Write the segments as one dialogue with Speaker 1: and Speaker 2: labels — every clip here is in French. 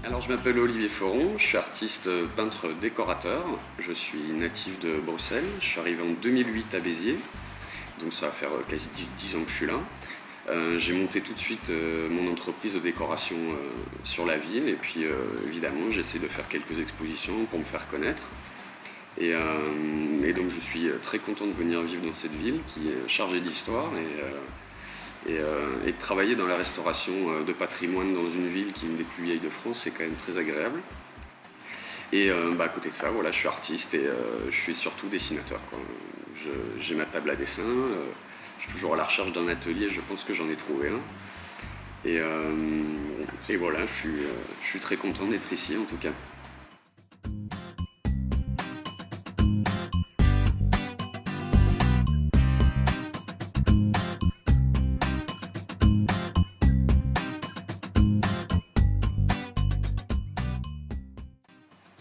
Speaker 1: Alors je m'appelle Olivier Foron, je suis artiste peintre décorateur, je suis natif de Bruxelles, je suis arrivé en 2008 à Béziers, donc ça va faire quasi 10 ans que je suis là. J'ai monté tout de suite mon entreprise de décoration sur la ville et puis évidemment j'essaie de faire quelques expositions pour me faire connaître. Et donc je suis très content de venir vivre dans cette ville qui est chargée d'histoire et de travailler dans la restauration de patrimoine dans une ville qui est une des plus vieilles de France, c'est quand même très agréable. Et à côté de ça, voilà, je suis artiste et je suis surtout dessinateur, quoi. J'ai ma table à dessin, je suis toujours à la recherche d'un atelier, je pense que j'en ai trouvé un. Et voilà, je suis très content d'être ici en tout cas.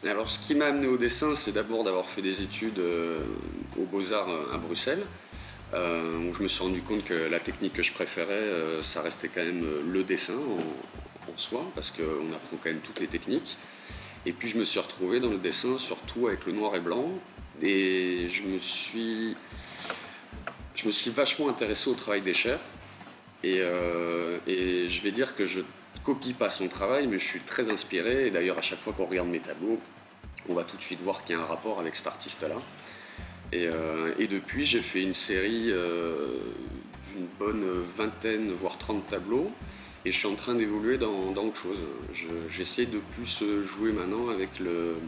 Speaker 1: Alors ce qui m'a amené au dessin, c'est d'abord d'avoir fait des études aux Beaux-Arts à Bruxelles, où je me suis rendu compte que la technique que je préférais, ça restait quand même le dessin en soi, parce qu'on apprend quand même toutes les techniques. Et puis je me suis retrouvé dans le dessin, surtout avec le noir et blanc, et je me suis vachement intéressé au travail d'Escher. Et je vais dire que je copie pas son travail, mais je suis très inspiré, et d'ailleurs à chaque fois qu'on regarde mes tableaux, on va tout de suite voir qu'il y a un rapport avec cet artiste-là. Et depuis, j'ai fait une série d'une bonne vingtaine, voire 30 tableaux, et je suis en train d'évoluer dans autre chose. J'essaie de plus jouer maintenant avec le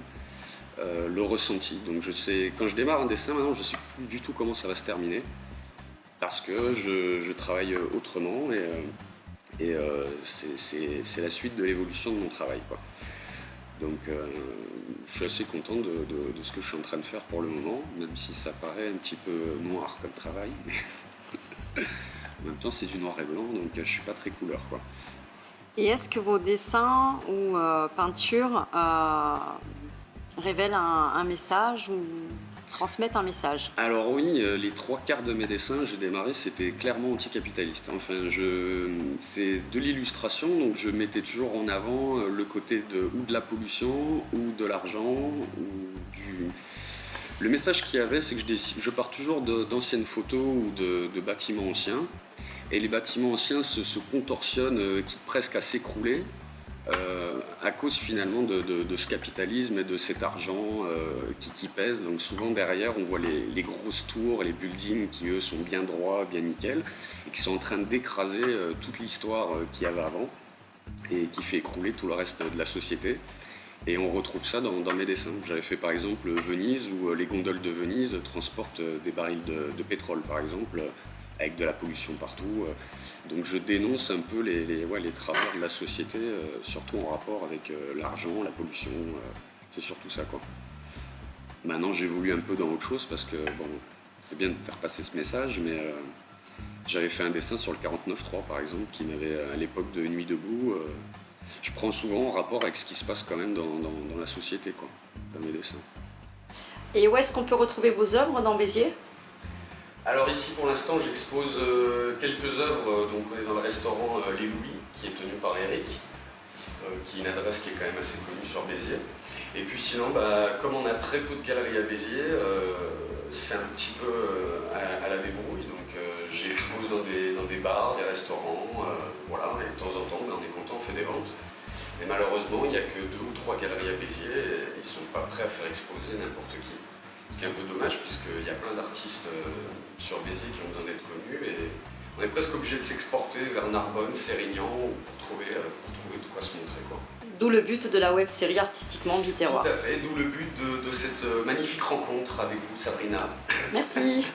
Speaker 1: ressenti. Donc je sais, quand je démarre un dessin, maintenant, je ne sais plus du tout comment ça va se terminer, parce que je travaille autrement, et c'est la suite de l'évolution de mon travail, quoi. Donc je suis assez content de ce que je suis en train de faire pour le moment, même si ça paraît un petit peu noir comme travail, mais en même temps c'est du noir et blanc, donc je suis pas très couleur, quoi.
Speaker 2: Et est-ce que vos dessins ou peintures révèlent un message ou transmettent un message?
Speaker 1: Alors oui, les 3/4 de mes dessins, j'ai démarré, c'était clairement anticapitaliste. Enfin, c'est de l'illustration, donc je mettais toujours en avant le côté ou de la pollution, ou de l'argent, Le message qu'il y avait, c'est que je pars toujours d'anciennes photos ou de bâtiments anciens, et les bâtiments anciens se contorsionnent, quittent presque à s'écrouler, à cause finalement de ce capitalisme et de cet argent qui pèse. Donc souvent derrière on voit les grosses tours, les buildings qui eux sont bien droits, bien nickel, et qui sont en train d'écraser toute l'histoire qu'il y avait avant et qui fait écrouler tout le reste de la société. Et on retrouve ça dans mes dessins. J'avais fait par exemple Venise, où les gondoles de Venise transportent des barils de pétrole par exemple, avec de la pollution partout. Donc je dénonce un peu les travers de la société, surtout en rapport avec l'argent, la pollution, c'est surtout ça, quoi. Maintenant j'évolue un peu dans autre chose parce que bon, c'est bien de faire passer ce message, mais j'avais fait un dessin sur le 49.3 par exemple, qui m'avait à l'époque de Nuit debout. Je prends souvent en rapport avec ce qui se passe quand même dans la société, quoi, dans mes dessins.
Speaker 2: Et où est-ce qu'on peut retrouver vos œuvres dans Béziers?
Speaker 1: Alors ici pour l'instant j'expose quelques œuvres, donc on est dans le restaurant Les Louis, qui est tenu par Eric, qui est une adresse qui est quand même assez connue sur Béziers. Et puis sinon, comme on a très peu de galeries à Béziers, c'est un petit peu à la débrouille, donc j'expose dans des bars, des restaurants, voilà, et de temps en temps on est content, on fait des ventes. Mais malheureusement il n'y a que 2 ou 3 galeries à Béziers, et ils ne sont pas prêts à faire exposer n'importe qui. Ce qui est un peu dommage, puisqu'il y a plein d'artistes sur Béziers qui ont besoin d'être connus, et on est presque obligé de s'exporter vers Narbonne, Sérignan, pour trouver de quoi se montrer, quoi.
Speaker 2: D'où le but de la web série Artistiquement Biterroir.
Speaker 1: Tout à fait, d'où le but de cette magnifique rencontre avec vous, Sabrina.
Speaker 2: Merci.